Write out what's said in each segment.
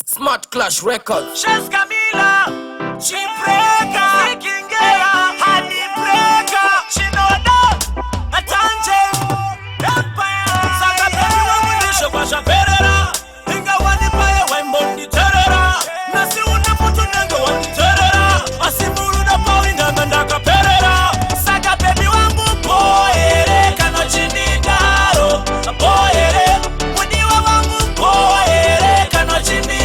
Smart Clash Records. Chess Camila, Chibreaker, Honey Breaker, Shinoda, Atanje, Empire, Saka Baby Wamunisha Basha Perera, Inga Wani Paya Wembondi Terera, Nasi Unaputu Nanga Wani Terera, Asimuru da Paulina Mandaka Perera, Saka Baby Wamu Poere, Kano Chinidaro, Poere, Muniwa Wamu Poere, Kano Chinidaro.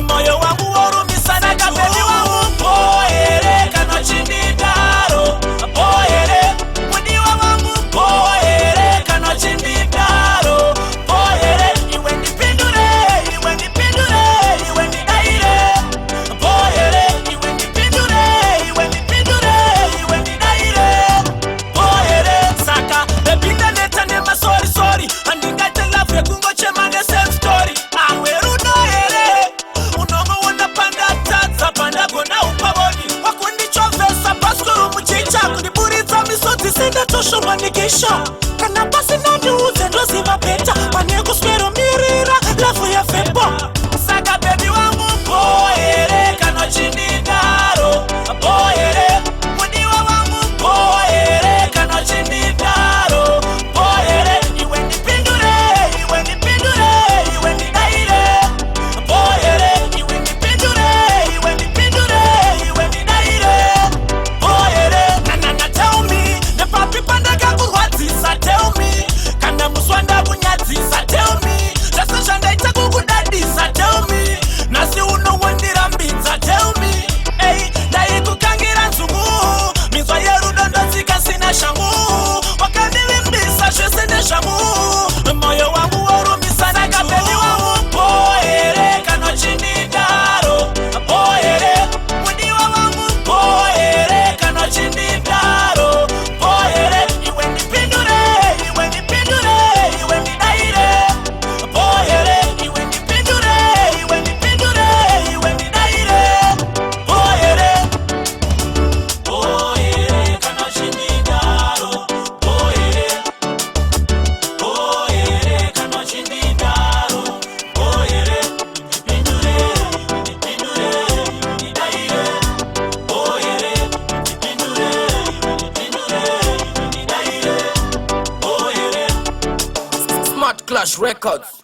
Moyo wangu warumisa na kapeli wangu poere kano chinidaro poere mudiwa wangu poere kano chinidaro poere iwe nipindure iwe nidaire poere iwe nipindure iwe nidaire poere saka bebinda neta nema sorry andinga tela vya kungo chemane same story Senda tosho manikisha kana basi na duze ndo ziva peta panye kuspero mirira lafu ya febo saka baby wangu poere kano chinidaro poere mudiwa wangu poere kano chinidaro poere iwe nipindure iwe nidaire poere iwe nipindure iwe nidaire poere na tell me papi pandaka kurwadzisa tell me kana muswanda kunyadzisa tell me zvese zvandaita kukudadisa tell me nasi unowandirambidza tell me ei ndaikukangira nzungu minzwa yerudo ndodzika sina shangu wakandivimbisa zvese nezvangu moyo wangu worumisa nakapeli wangu poere kanochinidaro poere mudiwa wangu poere kanochinidaro Smart Clash Records.